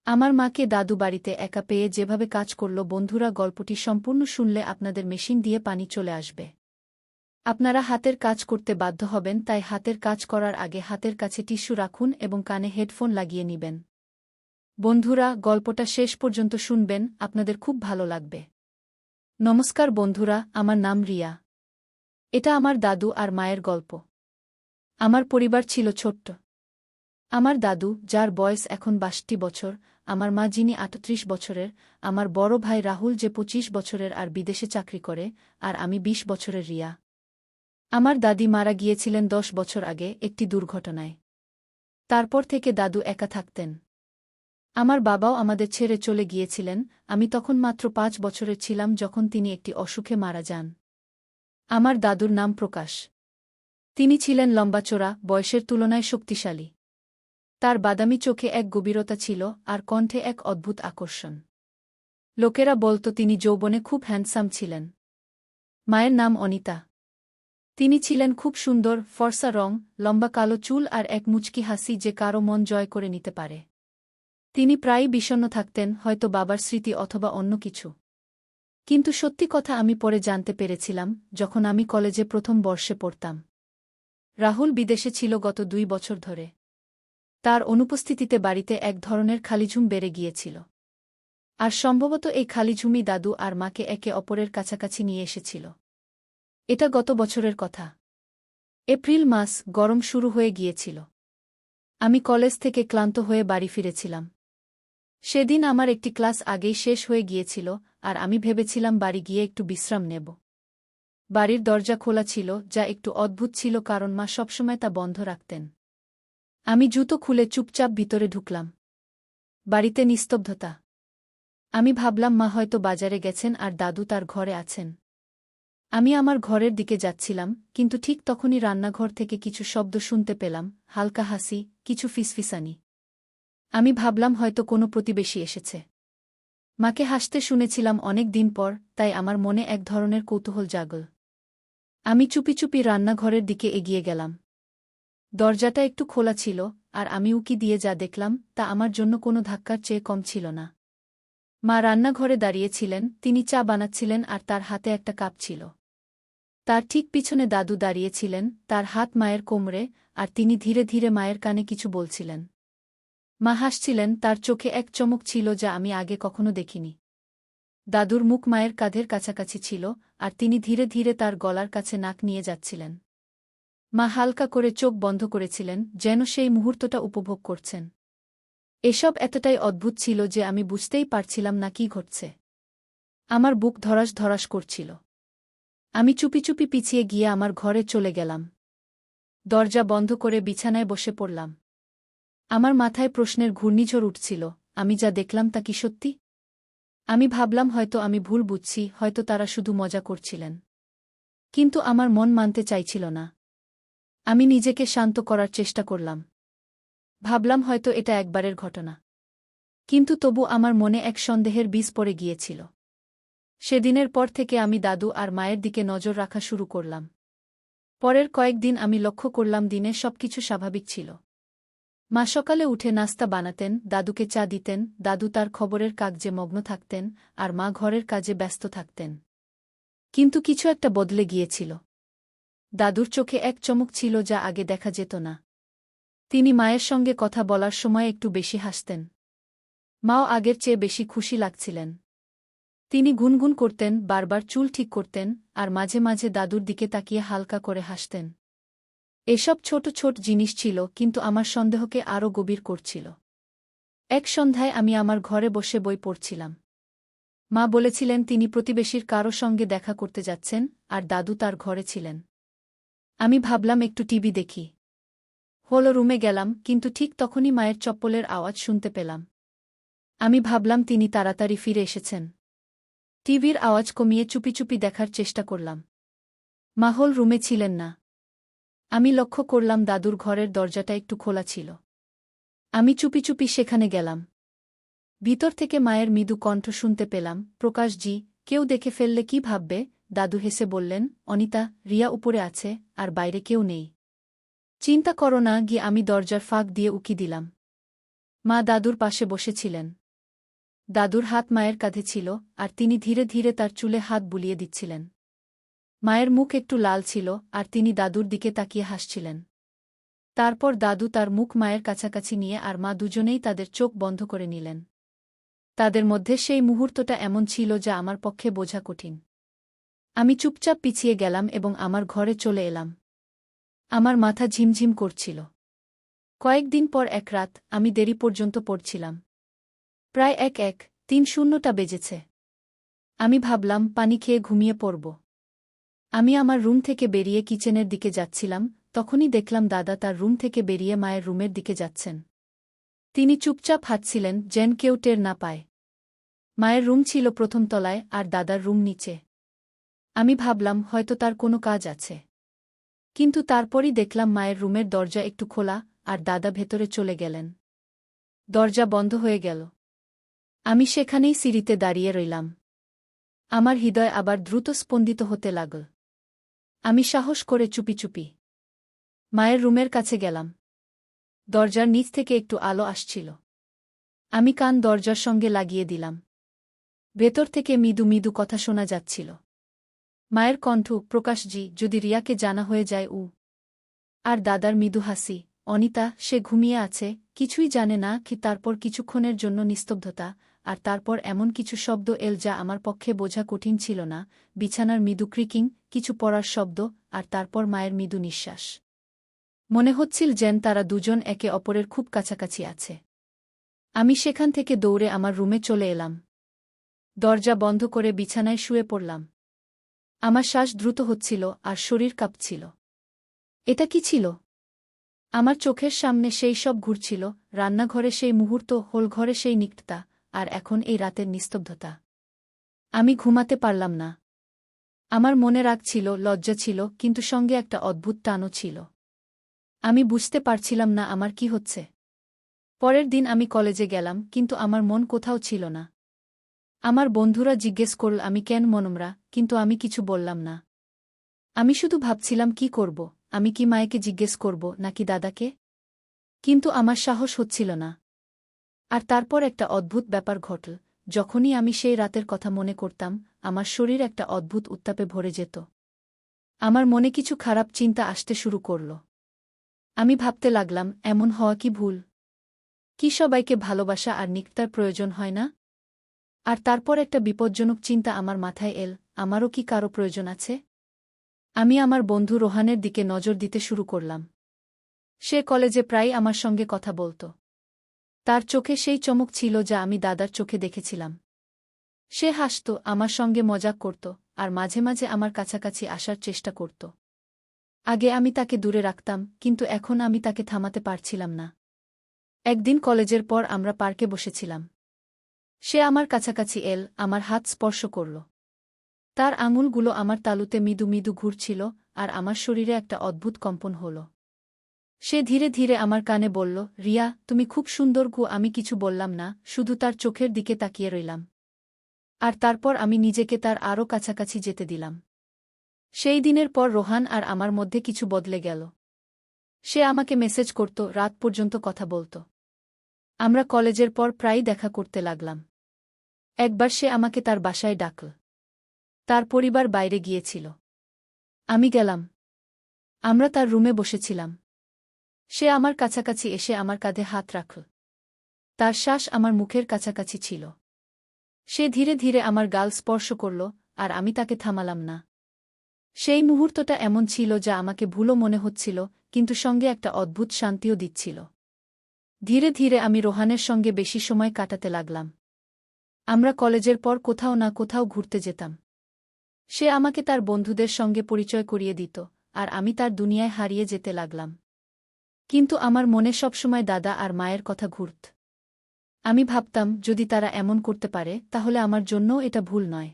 আমার মাকে দাদু বাড়িতে একা পেয়ে যেভাবে কাজ করল বন্ধুরা গল্পটি সম্পূর্ণ শুনলে আপনাদের মেশিন দিয়ে পানি চলে আসবে। আপনারা হাতের কাজ করতে বাধ্য হবেন, তাই হাতের কাজ করার আগে হাতের কাছে টিস্যু রাখুন এবং কানে হেডফোন লাগিয়ে নিবেন। বন্ধুরা, গল্পটা শেষ পর্যন্ত শুনবেন, আপনাদের খুব ভালো লাগবে। নমস্কার বন্ধুরা, আমার নাম রিয়া। এটা আমার দাদু আর মায়ের গল্প। আমার পরিবার ছিল ছোট্ট। আমার দাদু, যার বয়স এখন ৬২ বছর, আমার মা যিনি ৩৮ বছরের, আমার বড় ভাই রাহুল যে ২৫ বছরের আর বিদেশে চাকরি করে, আর আমি ২০ বছরের রিয়া। আমার দাদি মারা গিয়েছিলেন ১০ বছর আগে একটি দুর্ঘটনায়। তারপর থেকে দাদু একা থাকতেন। আমার বাবাও আমাদের ছেড়ে চলে গিয়েছিলেন, আমি তখন মাত্র ৫ বছরের ছিলাম যখন তিনি একটি অসুখে মারা যান। আমার দাদুর নাম প্রকাশ। তিনি ছিলেন লম্বাচোরা, বয়সের তুলনায় শক্তিশালী। তার বাদামি চোখে এক গভীরতা ছিল, আর কণ্ঠে এক অদ্ভুত আকর্ষণ। লোকেরা বলত তিনি যৌবনে খুব হ্যান্ডসাম ছিলেন। মায়ের নাম অনিতা। তিনি ছিলেন খুব সুন্দর, ফর্সা রং, লম্বা কালো চুল আর এক মুচকি হাসি যে কারো মন জয় করে নিতে পারে। তিনি প্রায়ই বিষণ্ণ থাকতেন, হয়তো বাবার স্মৃতি অথবা অন্য কিছু। কিন্তু সত্যি কথা আমি পরে জানতে পেরেছিলাম, যখন আমি কলেজে প্রথম বর্ষে পড়তাম। রাহুল বিদেশে ছিল গত ২ বছর ধরে। তার অনুপস্থিতিতে বাড়িতে এক ধরনের খালিঝুম বেড়ে গিয়েছিল। আর সম্ভবত এই খালিঝুমই দাদু আর মাকে একে অপরের কাছাকাছি নিয়ে এসেছিল। এটা গত বছরের কথা। এপ্রিল মাস, গরম শুরু হয়ে গিয়েছিল। আমি কলেজ থেকে ক্লান্ত হয়ে বাড়ি ফিরেছিলাম। সেদিন আমার একটি ক্লাস আগেই শেষ হয়ে গিয়েছিল, আর আমি ভেবেছিলাম বাড়ি গিয়ে একটু বিশ্রাম নেব। বাড়ির দরজা খোলা ছিল, যা একটু অদ্ভুত ছিল কারণ মা সবসময় তা বন্ধ রাখতেন। আমি জুতো খুলে চুপচাপ ভিতরে ঢুকলাম। বাড়িতে নিস্তব্ধতা। আমি ভাবলাম মা হয়তো বাজারে গেছেন আর দাদু তার ঘরে আছেন। আমি আমার ঘরের দিকে যাচ্ছিলাম, কিন্তু ঠিক তখনই রান্নাঘর থেকে কিছু শব্দ শুনতে পেলাম, হালকা হাসি, কিছু ফিসফিসানি। আমি ভাবলাম হয়তো কোনো প্রতিবেশী এসেছে। মাকে হাসতে শুনেছিলাম অনেক দিন পর, তাই আমার মনে এক ধরনের কৌতূহল জাগল। আমি চুপি চুপি রান্নাঘরের দিকে এগিয়ে গেলাম। দরজাটা একটু খোলা ছিল, আর আমি উকি দিয়ে যা দেখলাম তা আমার জন্য কোনো ধাক্কার চেয়ে কম ছিল না। মা রান্নাঘরে দাঁড়িয়েছিলেন, তিনি চা বানাচ্ছিলেন আর তার হাতে একটা কাপ ছিল। তার ঠিক পিছনে দাদু দাঁড়িয়েছিলেন, তার হাত মায়ের কোমরে, আর তিনি ধীরে ধীরে মায়ের কানে কিছু বলছিলেন। মা হাসছিলেন, তার চোখে এক চমক ছিল যা আমি আগে কখনো দেখিনি। দাদুর মুখ মায়ের কাঁধের কাছাকাছি ছিল, আর তিনি ধীরে ধীরে তার গলার কাছে নাক নিয়ে যাচ্ছিলেন। মা হালকা করে চোখ বন্ধ করেছিলেন, যেন সেই মুহূর্তটা উপভোগ করছেন। এসব এতটাই অদ্ভুত ছিল যে আমি বুঝতেই পারছিলাম না কি ঘটছে। আমার বুক ধড়াস ধড়াস করছিল। আমি চুপি চুপি পিছিয়ে গিয়ে আমার ঘরে চলে গেলাম। দরজা বন্ধ করে বিছানায় বসে পড়লাম। আমার মাথায় প্রশ্নের ঘূর্ণিঝড় উঠছিল, আমি যা দেখলাম তা কি সত্যি? আমি ভাবলাম হয়তো আমি ভুল বুঝছি, হয়তো তারা শুধু মজা করছিলেন। কিন্তু আমার মন মানতে চাইছিল না। আমি নিজেকে শান্ত করার চেষ্টা করলাম। ভাবলাম হয়তো এটা একবারের ঘটনা। কিন্তু তবু আমার মনে এক সন্দেহের বীজ পড়ে গিয়েছিল। সেদিনের পর থেকে আমি দাদু আর মায়ের দিকে নজর রাখা শুরু করলাম। পরের কয়েকদিন আমি লক্ষ্য করলাম দিনে সবকিছু স্বাভাবিক ছিল। মা সকালে উঠে নাস্তা বানাতেন, দাদুকে চা দিতেন, দাদু তার খবরের কাগজে মগ্ন থাকতেন, আর মা ঘরের কাজে ব্যস্ত থাকতেন। কিন্তু কিছু একটা বদলে গিয়েছিল। দাদুর চোখে এক চমক ছিল যা আগে দেখা যেত না। তিনি মায়ের সঙ্গে কথা বলার সময় একটু বেশি হাসতেন। মাও আগের চেয়ে বেশি খুশি লাগছিলেন। তিনি গুনগুন করতেন, বারবার চুল ঠিক করতেন, আর মাঝে মাঝে দাদুর দিকে তাকিয়ে হালকা করে হাসতেন। এসব ছোট ছোট জিনিস ছিল, কিন্তু আমার সন্দেহকে আরও গভীর করছিল। এক সন্ধ্যায় আমি আমার ঘরে বসে বই পড়ছিলাম। মা বলেছিলেন তিনি প্রতিবেশীর কারো সঙ্গে দেখা করতে যাচ্ছেন, আর দাদু তার ঘরে ছিলেন। আমি ভাবলাম একটু টিভি দেখি। হলো রুমে গেলাম, কিন্তু ঠিক তখনই মায়ের চপ্পলের আওয়াজ শুনতে পেলাম। আমি ভাবলাম তিনি তাড়াতাড়ি ফিরে এসেছেন। টিভির আওয়াজ কমিয়ে চুপি চুপি দেখার চেষ্টা করলাম। মা হল রুমে ছিলেন না। আমি লক্ষ্য করলাম দাদুর ঘরের দরজাটা একটু খোলা ছিল। আমি চুপি চুপি সেখানে গেলাম। ভিতর থেকে মায়ের মৃদু কণ্ঠ শুনতে পেলাম, প্রকাশজি, কেউ দেখে ফেললে কি ভাববে? দাদু হেসে বললেন, অনিতা, রিয়া উপরে আছে, আর বাইরে কেউ নেই। চিন্তা করো না। গিয়ে আমি দরজার ফাঁক দিয়ে উকি দিলাম। মা দাদুর পাশে বসেছিলেন। দাদুর হাত মায়ের কাঁধে ছিল, আর তিনি ধীরে ধীরে তার চুলে হাত বুলিয়ে দিচ্ছিলেন। মায়ের মুখ একটু লাল ছিল, আর তিনি দাদুর দিকে তাকিয়ে হাসছিলেন। তারপর দাদু তার মুখ মায়ের কাছাকাছি নিয়ে আর মা দুজনেই তাদের চোখ বন্ধ করে নিলেন। তাদের মধ্যে সেই মুহূর্তটা এমন ছিল যা আমার পক্ষে বোঝা কঠিন। আমি চুপচাপ পিছিয়ে গেলাম এবং আমার ঘরে চলে এলাম। আমার মাথা ঝিমঝিম করছিল। কয়েকদিন পর এক রাত আমি দেরি পর্যন্ত পড়ছিলাম। প্রায় 1:30টা বেজেছে। আমি ভাবলাম পানি খেয়ে ঘুমিয়ে পড়ব। আমি আমার রুম থেকে বেরিয়ে কিচেনের দিকে যাচ্ছিলাম, তখনই দেখলাম দাদা তার রুম থেকে বেরিয়ে মায়ের রুমের দিকে যাচ্ছেন। তিনি চুপচাপ হাঁটছিলেন, যেন কেউ টের না পায়। মায়ের রুম ছিল প্রথম তলায় আর দাদার রুম নিচে। আমি ভাবলাম হয়তো তার কোনো কাজ আছে। কিন্তু তারপরই দেখলাম মায়ের রুমের দরজা একটু খোলা, আর দাদা ভেতরে চলে গেলেন। দরজা বন্ধ হয়ে গেল। আমি সেখানেই সিঁড়িতে দাঁড়িয়ে রইলাম। আমার হৃদয় আবার দ্রুত স্পন্দিত হতে লাগল। আমি সাহস করে চুপি চুপি মায়ের রুমের কাছে গেলাম। দরজার নিচ থেকে একটু আলো আসছিল। আমি কান দরজার সঙ্গে লাগিয়ে দিলাম। ভেতর থেকে মৃদু মৃদু কথা শোনা যাচ্ছিল। মায়ের কণ্ঠ, প্রকাশজি, যদি রিয়াকে জানা হয়ে যায় আর দাদার মৃদু হাসি, অনিতা, সে ঘুমিয়ে আছে, কিছুই জানে না কি। তারপর কিছুক্ষণের জন্য নিস্তব্ধতা, আর তারপর এমন কিছু শব্দ এল যা আমার পক্ষে বোঝা কঠিন ছিল না। বিছানার মৃদু ক্রিকিং, কিছু পড়ার শব্দ, আর তারপর মায়ের মৃদু নিঃশ্বাস। মনে হচ্ছিল যেন তারা দুজন একে অপরের খুব কাছাকাছি আছে। আমি সেখান থেকে দৌড়ে আমার রুমে চলে এলাম। দরজা বন্ধ করে বিছানায় শুয়ে পড়লাম। আমার শ্বাস দ্রুত হচ্ছিল আর শরীর কাঁপছিল। এটা কি ছিল? আমার চোখের সামনে সেই সব ঘুরছিল, রান্নাঘরে সেই মুহূর্ত, হোলঘরে সেই নিকটতা, আর এখন এই রাতের নিস্তব্ধতা। আমি ঘুমাতে পারলাম না। আমার মনে রাগ ছিল, লজ্জা ছিল, কিন্তু সঙ্গে একটা অদ্ভুত টানও ছিল। আমি বুঝতে পারছিলাম না আমার কি হচ্ছে। পরের দিন আমি কলেজে গেলাম, কিন্তু আমার মন কোথাও ছিল না। আমার বন্ধুরা জিজ্ঞেস করল আমি কেন মনমরা, কিন্তু আমি কিছু বললাম না। আমি শুধু ভাবছিলাম কি করব, আমি কি মায়েকে জিজ্ঞেস করব নাকি দাদাকে? কিন্তু আমার সাহস হচ্ছিল না। আর তারপর একটা অদ্ভুত ব্যাপার ঘটল। যখনই আমি সেই রাতের কথা মনে করতাম, আমার শরীর একটা অদ্ভুত উত্তাপে ভরে যেত। আমার মনে কিছু খারাপ চিন্তা আসতে শুরু করল। আমি ভাবতে লাগলাম, এমন হওয়া কি ভুল? কি সবাইকে ভালোবাসা আর নিকটার প্রয়োজন হয় না? আর তারপর একটা বিপজ্জনক চিন্তা আমার মাথায় এল, আমারও কি কারো প্রয়োজন আছে? আমি আমার বন্ধু রোহানের দিকে নজর দিতে শুরু করলাম। সে কলেজে প্রায় আমার সঙ্গে কথা বলত। তার চোখে সেই চমক ছিল যা আমি দাদার চোখে দেখেছিলাম। সে হাসত, আমার সঙ্গে মজাক করত, আর মাঝে মাঝে আমার কাছাকাছি আসার চেষ্টা করত। আগে আমি তাকে দূরে রাখতাম, কিন্তু এখন আমি তাকে থামাতে পারছিলাম না। একদিন কলেজের পর আমরা পার্কে বসেছিলাম। সে আমার কাছাকাছি এল, আমার হাত স্পর্শ করল। তার আঙুলগুলো আমার তালুতে মৃদু মৃদু ঘুরছিল, আর আমার শরীরে একটা অদ্ভুত কম্পন হল। সে ধীরে ধীরে আমার কানে বলল, রিয়া, তুমি খুব সুন্দর গো। আমি কিছু বললাম না, শুধু তার চোখের দিকে তাকিয়ে রইলাম। আর তারপর আমি নিজেকে তার আরও কাছাকাছি যেতে দিলাম। সেই দিনের পর রোহান আর আমার মধ্যে কিছু বদলে গেল। সে আমাকে মেসেজ করত, রাত পর্যন্ত কথা বলত। আমরা কলেজের পর প্রায়ই দেখা করতে লাগলাম। একবার সে আমাকে তার বাসায় ডাকল। তার পরিবার বাইরে গিয়েছিল। আমি গেলাম। আমরা তার রুমে বসেছিলাম। সে আমার কাছাকাছি এসে আমার কাঁধে হাত রাখল। তার শ্বাস আমার মুখের কাছাকাছি ছিল। সে ধীরে ধীরে আমার গাল স্পর্শ করল, আর আমি তাকে থামালাম না। সেই মুহূর্তটা এমন ছিল যা আমাকে ভুলও মনে হচ্ছিল, কিন্তু সঙ্গে একটা অদ্ভুত শান্তিও দিচ্ছিল। ধীরে ধীরে আমি রোহানের সঙ্গে বেশি সময় কাটাতে লাগলাম। আমরা কলেজের পর কোথাও না কোথাও ঘুরতে যেতাম। সে আমাকে তার বন্ধুদের সঙ্গে পরিচয় করিয়ে দিত, আর আমি তার দুনিয়ায় হারিয়ে যেতে লাগলাম। কিন্তু আমার মনে সবসময় দাদা আর মায়ের কথা ঘুরত। আমি ভাবতাম, যদি তারা এমন করতে পারে, তাহলে আমার জন্যও এটা ভুল নয়।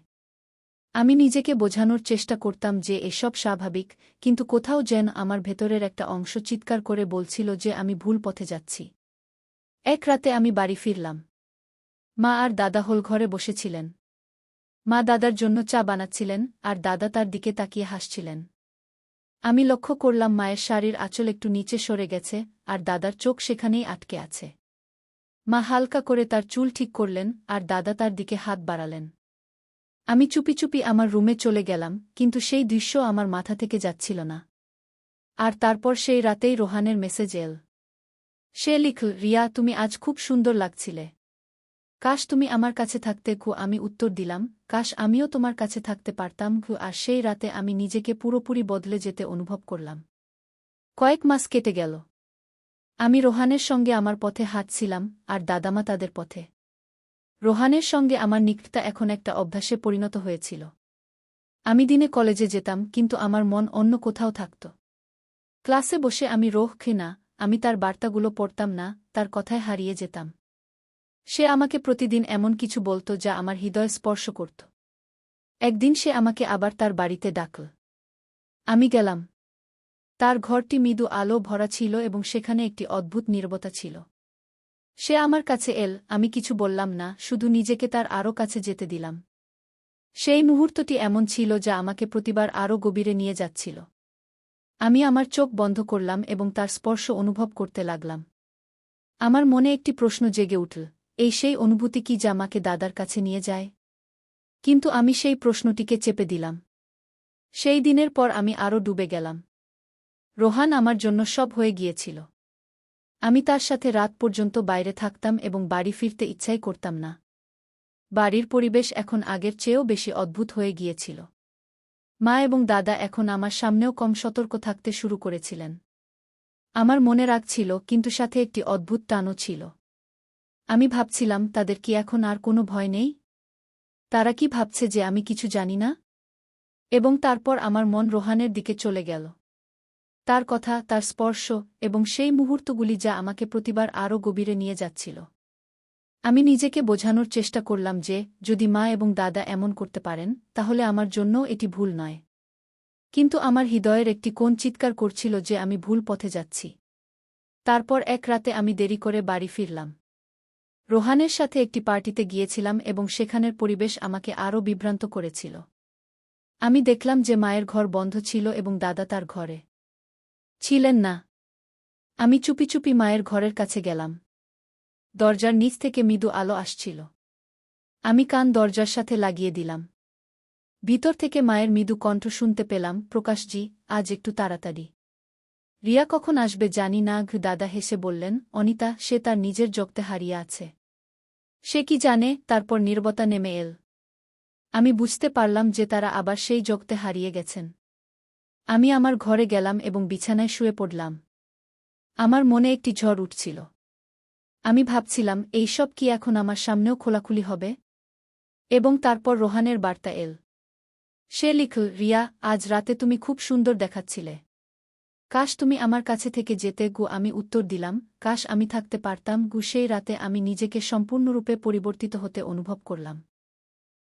আমি নিজেকে বোঝানোর চেষ্টা করতাম যে এসব স্বাভাবিক, কিন্তু কোথাও যেন আমার ভেতরের একটা অংশ চিৎকার করে বলছিল যে আমি ভুল পথে যাচ্ছি। এক রাতে আমি বাড়ি ফিরলাম। মা আর দাদা হোলঘরে বসেছিলেন। মা দাদার জন্য চা বানাচ্ছিলেন, আর দাদা তার দিকে তাকিয়ে হাসছিলেন। আমি লক্ষ্য করলাম মায়ের শাড়ির আঁচল একটু নিচে সরে গেছে, আর দাদার চোখ সেখানেই আটকে আছে। মা হালকা করে তার চুল ঠিক করলেন আর দাদা তার দিকে হাত বাড়ালেন। আমি চুপি চুপি আমার রুমে চলে গেলাম, কিন্তু সেই দৃশ্য আমার মাথা থেকে যাচ্ছিল না। আর তারপর সেই রাতেই রোহানের মেসেজ এল। সে লিখল, রিয়া, তুমি আজ খুব সুন্দর লাগছিলে। কাশ তুমি আমার কাছে থাকতে। আমি উত্তর দিলাম, কাশ আমিও তোমার কাছে থাকতে পারতাম। আর সেই রাতে আমি নিজেকে পুরোপুরি বদলে যেতে অনুভব করলাম। কয়েক মাস কেটে গেল। আমি রোহানের সঙ্গে আমার পথে হাঁটছিলাম, আর দাদামা তাদের পথে। রোহানের সঙ্গে আমার নিকটতা এখন একটা অভ্যাসে পরিণত হয়েছিল। আমি দিনে কলেজে যেতাম, কিন্তু আমার মন অন্য কোথাও থাকত। ক্লাসে বসে আমি না, আমি তার বার্তাগুলো পড়তাম না, তার কথায় হারিয়ে যেতাম। সে আমাকে প্রতিদিন এমন কিছু বলত যা আমার হৃদয় স্পর্শ করত। একদিন সে আমাকে আবার তার বাড়িতে ডাকল। আমি গেলাম। তার ঘরটি মৃদু আলো ভরা ছিল এবং সেখানে একটি অদ্ভুত নীরবতা ছিল। সে আমার কাছে এল, আমি কিছু বললাম না, শুধু নিজেকে তার আরও কাছে যেতে দিলাম। সেই মুহূর্তটি এমন ছিল যা আমাকে প্রতিবার আরও গভীরে নিয়ে যাচ্ছিল। আমি আমার চোখ বন্ধ করলাম এবং তার স্পর্শ অনুভব করতে লাগলাম। আমার মনে একটি প্রশ্ন জেগে উঠল, এই সেই অনুভূতি কি যা আমাকে দাদার কাছে নিয়ে যায়? কিন্তু আমি সেই প্রশ্নটিকে চেপে দিলাম। সেই দিনের পর আমি আরও ডুবে গেলাম। রোহান আমার জন্য সব হয়ে গিয়েছিল। আমি তার সাথে রাত পর্যন্ত বাইরে থাকতাম এবং বাড়ি ফিরতে ইচ্ছাই করতাম না। বাড়ির পরিবেশ এখন আগের চেয়েও বেশি অদ্ভুত হয়ে গিয়েছিল। মা এবং দাদা এখন আমার সামনেও কম সতর্ক থাকতে শুরু করেছিলেন। আমার মনে রাগ ছিল, কিন্তু সাথে একটি অদ্ভুত টানও ছিল। আমি ভাবছিলাম, তাদের কি এখন আর কোনো ভয় নেই? তারা কি ভাবছে যে আমি কিছু জানি না? এবং তারপর আমার মন রোহানের দিকে চলে গেল। তার কথা, তার স্পর্শ, এবং সেই মুহূর্তগুলি যা আমাকে প্রতিবার আরও গভীরে নিয়ে যাচ্ছিল। আমি নিজেকে বোঝানোর চেষ্টা করলাম যে, যদি মা এবং দাদা এমন করতে পারেন, তাহলে আমার জন্যও এটি ভুল নয়। কিন্তু আমার হৃদয়ের একটি কোণ চিৎকার করছিল যে আমি ভুল পথে যাচ্ছি। তারপর এক রাতে আমি দেরি করে বাড়ি ফিরলাম। রোহানের সাথে একটি পার্টিতে গিয়েছিলাম এবং সেখানের পরিবেশ আমাকে আরও বিভ্রান্ত করেছিল। আমি দেখলাম যে মায়ের ঘর বন্ধ ছিল এবং দাদা তার ঘরে ছিলেন না। আমি চুপি চুপি মায়ের ঘরের কাছে গেলাম। দরজার নিচ থেকে মৃদু আলো আসছিল। আমি কান দরজার সাথে লাগিয়ে দিলাম। ভিতর থেকে মায়ের মৃদু কণ্ঠ শুনতে পেলাম, প্রকাশজি, আজ একটু তাড়াতাড়ি। রিয়া কখন আসবে জানি না। দাদা হেসে বললেন, অনিতা, সে তার নিজের জগতে হারিয়ে আছে। সে কি জানে? তারপর নীরবতা নেমে এল। আমি বুঝতে পারলাম যে তারা আবার সেই জগতে হারিয়ে গেছেন। আমি আমার ঘরে গেলাম এবং বিছানায় শুয়ে পড়লাম। আমার মনে একটি ঝড় উঠছিল। আমি ভাবছিলাম, এই সব কি এখন আমার সামনেও খোলাখুলি হবে? এবং তারপর রোহানের বার্তা এল। সে লিখল, রিয়া, আজ রাতে তুমি খুব সুন্দর দেখাচ্ছিলে। কাশ তুমি আমার কাছে থেকে যেতে। আমি উত্তর দিলাম, কাশ আমি থাকতে পারতাম। সেই রাতে আমি নিজেকে সম্পূর্ণরূপে পরিবর্তিত হতে অনুভব করলাম।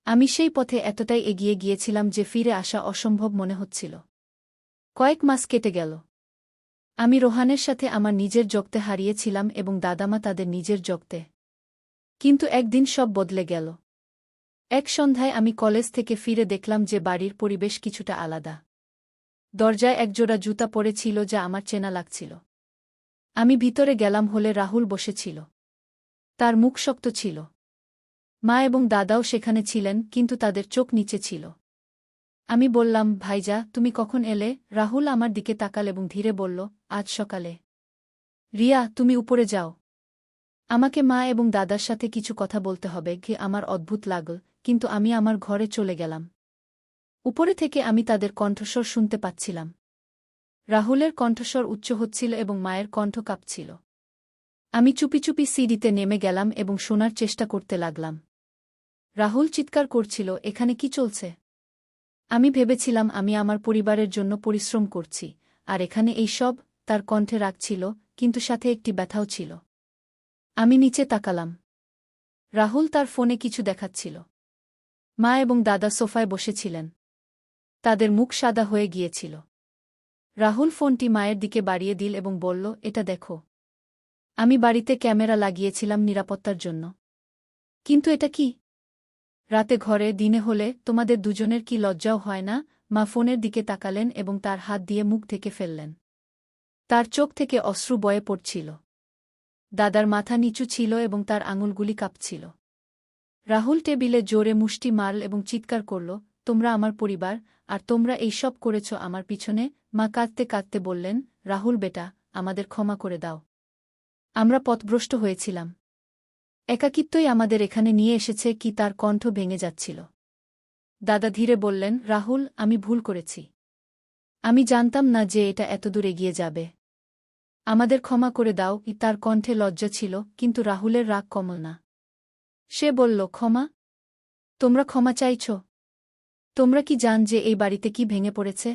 আমি সেই পথে এতটাই এগিয়ে গিয়েছিলাম যে ফিরে আসা অসম্ভব মনে হচ্ছিল। কয়েক মাস কেটে গেল। আমি রোহানের সাথে আমার নিজের জগতে হারিয়েছিলাম এবং দাদামা তাদের নিজের জগতে। কিন্তু একদিন সব বদলে গেল। এক সন্ধ্যায় আমি কলেজ থেকে ফিরে দেখলাম যে বাড়ির পরিবেশ কিছুটা আলাদা। দরজায় একজোড়া জুতা পরে ছিল যা আমার চেনা লাগছিল। আমি ভিতরে গেলাম হলে রাহুল বসেছিল। তার মুখ শক্ত ছিল। মা এবং দাদাও সেখানে ছিলেন, কিন্তু তাদের চোখ নিচে ছিল। আমি বললাম, ভাইজা, তুমি কখন এলে? রাহুল আমার দিকে তাকাল এবং ধীরে বলল, আজ সকালে। রিয়া, তুমি উপরে যাও। আমাকে মা এবং দাদার সাথে কিছু কথা বলতে হবে। আমার অদ্ভুত লাগল, কিন্তু আমি আমার ঘরে চলে গেলাম। উপরে থেকে আমি তাদের কণ্ঠস্বর শুনতে পাচ্ছিলাম। রাহুলের কণ্ঠস্বর উচ্চ হচ্ছিল এবং মায়ের কণ্ঠ কাঁপছিল। আমি চুপি চুপি সিঁড়িতে নেমে গেলাম এবং শোনার চেষ্টা করতে লাগলাম। রাহুল চিৎকার করছিল, এখানে কি চলছে? আমি ভেবেছিলাম আমি আমার পরিবারের জন্য পরিশ্রম করছি, আর এখানে এই সব। তার কণ্ঠে রাগ ছিল, কিন্তু সাথে একটি ব্যথাও ছিল। আমি নিচে তাকালাম। রাহুল তার ফোনে কিছু দেখাচ্ছিল। মা এবং দাদা সোফায় বসেছিলেন। তাদের মুখ সাদা হয়ে গিয়েছিল। রাহুল ফোনটি মায়ের দিকে বাড়িয়ে দিল এবং বলল, এটা দেখো। আমি বাড়িতে ক্যামেরা লাগিয়েছিলাম নিরাপত্তার জন্য। কিন্তু এটা কি? রাতে ঘরে, দিনে হলে তোমাদের দুজনের কি লজ্জাও হয় না? মা ফোনের দিকে তাকালেন এবং তার হাত দিয়ে মুখ ঢেকে ফেললেন। তার চোখ থেকে অশ্রু বয়ে পড়ছিল। দাদার মাথা নিচু ছিল এবং তার আঙুলগুলি কাঁপছিল। রাহুল টেবিলে জোরে মুষ্টি মারল এবং চিৎকার করল, তোমরা আমার পরিবার, আর তোমরা এই সব করেছ আমার পিছনে। মা কাঁদতে কাঁদতে বললেন, রাহুল বেটা, আমাদের ক্ষমা করে দাও। আমরা পথভ্রষ্ট হয়েছিলাম। একাকিত্বই আমাদের এখানে নিয়ে এসেছে। কি তার কণ্ঠ ভেঙে যাচ্ছিল। দাদা ধীরে বললেন, রাহুল, আমি ভুল করেছি। আমি জানতাম না যে এটা এতদূর এগিয়ে যাবে। আমাদের ক্ষমা করে দাও। তার কণ্ঠে লজ্জা ছিল, কিন্তু রাহুলের রাগ কমল না। সে বলল, ক্ষমা? তোমরা ক্ষমা চাইছ? তোমরা কি জান যে এই বাড়িতে কি ভেঙে পড়েছে?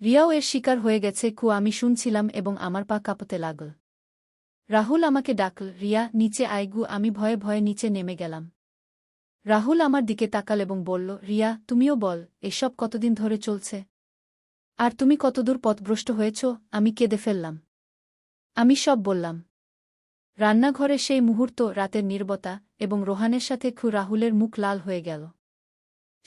রিয়াও এর শিকার হয়ে গেছে। আমি শুনছিলাম এবং আমার পা কাঁপতে লাগল। রাহুল আমাকে ডাকল, রিয়া, নিচে আয়। আমি ভয়ে ভয়ে নিচে নেমে গেলাম। রাহুল আমার দিকে তাকাল এবং বলল, রিয়া, তুমিও বল, এসব কতদিন ধরে চলছে? আর তুমি কতদূর পথভ্রষ্ট হয়েছ? আমি কেঁদে ফেললাম। আমি সব বললাম। রান্নাঘরে সেই মুহূর্ত, রাতের নীরবতা, এবং রোহানের সাথে রাহুলের মুখ লাল হয়ে গেল।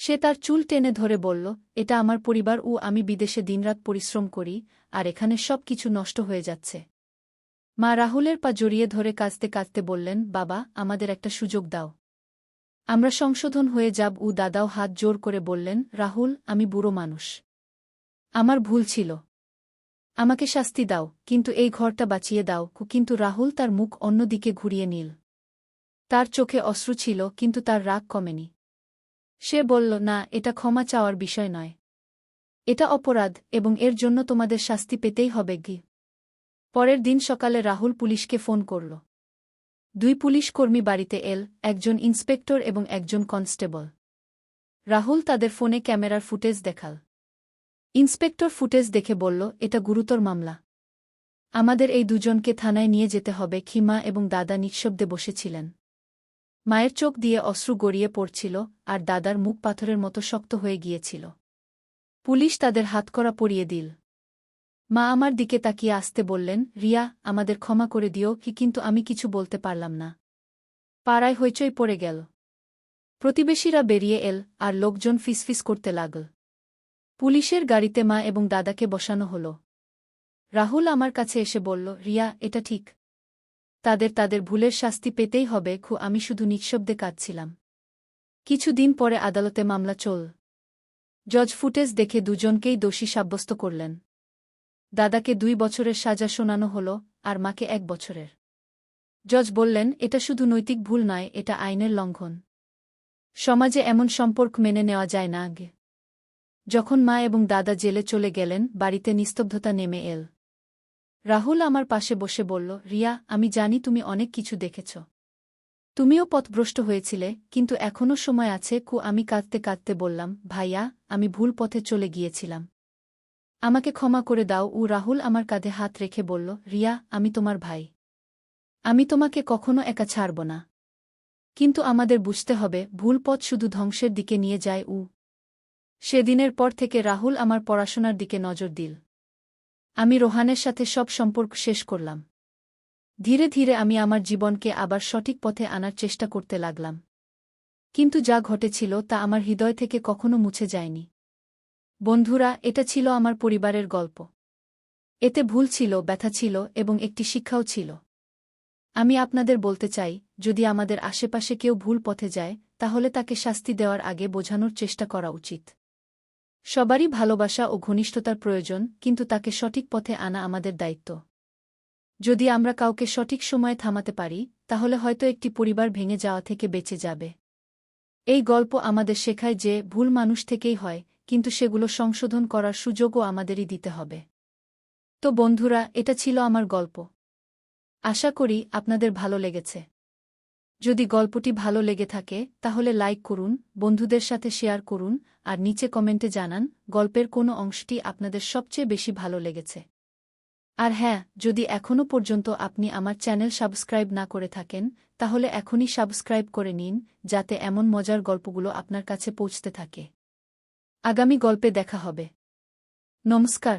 সে তার চুল টেনে ধরে বলল, এটা আমার পরিবার আমি বিদেশে দিনরাত পরিশ্রম করি, আর এখানে সব কিছু নষ্ট হয়ে যাচ্ছে। মা রাহুলের পা জড়িয়ে ধরে কাঁদতে কাঁদতে বললেন, বাবা, আমাদের একটা সুযোগ দাও। আমরা সংশোধন হয়ে যাব। দাদাও হাত জোর করে বললেন, রাহুল, আমি বুড়ো মানুষ। আমার ভুল ছিল। আমাকে শাস্তি দাও, কিন্তু এই ঘরটা বাঁচিয়ে দাও। কিন্তু রাহুল তার মুখ অন্যদিকে ঘুরিয়ে নিল। তার চোখে অশ্রু ছিল, কিন্তু তার রাগ কমেনি। সে বলল, না, এটা ক্ষমা চাওয়ার বিষয় নয়। এটা অপরাধ, এবং এর জন্য তোমাদের শাস্তি পেতেই হবে। পরের দিন সকালে রাহুল পুলিশকে ফোন করল। 2 পুলিশ কর্মী বাড়িতে এল, একজন ইন্সপেক্টর এবং একজন কনস্টেবল। রাহুল তাদের ফোনে ক্যামেরার ফুটেজ দেখাল। ইন্সপেক্টর ফুটেজ দেখে বলল, এটা গুরুতর মামলা। আমাদের এই দুজনকে থানায় নিয়ে যেতে হবে। মা এবং দাদা নিঃশব্দে বসেছিলেন। মায়ের চোখ দিয়ে অশ্রু গড়িয়ে পড়ছিল, আর দাদার মুখ পাথরের মতো শক্ত হয়ে গিয়েছিল। পুলিশ তাদের হাতকড়া পরিয়ে দিল। মা আমার দিকে তাকিয়ে আসতে বললেন, রিয়া, আমাদের ক্ষমা করে দিও। কিন্তু আমি কিছু বলতে পারলাম না। পাড়ায় হইচই পড়ে গেল। প্রতিবেশীরা বেরিয়ে এল, আর লোকজন ফিসফিস করতে লাগল। পুলিশের গাড়িতে মা এবং দাদাকে বসানো হল। রাহুল আমার কাছে এসে বলল, রিয়া, এটা ঠিক। তাদের ভুলের শাস্তি পেতেই হবে। আমি শুধু নিঃশব্দে কাঁদছিলাম। কিছুদিন পরে আদালতে মামলা চল। জজ ফুটেজ দেখে দুজনকেই দোষী সাব্যস্ত করলেন। দাদাকে 2 বছরের সাজা শোনানো হল, আর মাকে 1 বছরের। জজ বললেন, এটা শুধু নৈতিক ভুল নয়, এটা আইনের লঙ্ঘন। সমাজে এমন সম্পর্ক মেনে নেওয়া যায় না। যখন মা এবং দাদা জেলে চলে গেলেন, বাড়িতে নিস্তব্ধতা নেমে এল। রাহুল আমার পাশে বসে বলল, রিয়া, আমি জানি তুমি অনেক কিছু দেখেছ। তুমিও পথভ্রষ্ট হয়েছিলে, কিন্তু এখনও সময় আছে। আমি কাঁদতে কাঁদতে বললাম, ভাইয়া, আমি ভুল পথে চলে গিয়েছিলাম। আমাকে ক্ষমা করে দাও। রাহুল আমার কাঁধে হাত রেখে বলল, রিয়া, আমি তোমার ভাই। আমি তোমাকে কখনো একা ছাড়ব না। কিন্তু আমাদের বুঝতে হবে, ভুল পথ শুধু ধ্বংসের দিকে নিয়ে যায়। সেদিনের পর থেকে রাহুল আমার পড়াশোনার দিকে নজর দিল। আমি রোহানের সাথে সব সম্পর্ক শেষ করলাম। ধীরে ধীরে আমি আমার জীবনকে আবার সঠিক পথে আনার চেষ্টা করতে লাগলাম। কিন্তু যা ঘটেছিল তা আমার হৃদয় থেকে কখনো মুছে যায়নি। বন্ধুরা, এটা ছিল আমার পরিবারের গল্প। এতে ভুল ছিল, ব্যথা ছিল, এবং একটি শিক্ষাও ছিল। আমি আপনাদের বলতে চাই, যদি আমাদের আশেপাশে কেউ ভুল পথে যায়, তাহলে তাকে শাস্তি দেওয়ার আগে বোঝানোর চেষ্টা করা উচিত। সবারই ভালোবাসা ও ঘনিষ্ঠতার প্রয়োজন, কিন্তু তাকে সঠিক পথে আনা আমাদের দায়িত্ব। যদি আমরা কাউকে সঠিক সময়ে থামাতে পারি, তাহলে হয়তো একটি পরিবার ভেঙে যাওয়া থেকে বেঁচে যাবে। এই গল্প আমাদের শেখায় যে ভুল মানুষ থেকেই হয়, কিন্তু সেগুলো সংশোধন করার সুযোগও আমাদেরই দিতে হবে। তো বন্ধুরা, এটা ছিল আমার গল্প। আশা করি আপনাদের ভালো লেগেছে। যদি গল্পটি ভালো লেগে থাকে, তাহলে লাইক করুন, বন্ধুদের সাথে শেয়ার করুন, আর নিচে কমেন্টে জানান গল্পের কোনো অংশটি আপনাদের সবচেয়ে বেশি ভালো লেগেছে। আর হ্যাঁ, যদি এখনও পর্যন্ত আপনি আমার চ্যানেল সাবস্ক্রাইব না করে থাকেন, তাহলে এখনই সাবস্ক্রাইব করে নিন, যাতে এমন মজার গল্পগুলো আপনার কাছে পৌঁছতে থাকে। আগামী গল্পে দেখা হবে। নমস্কার।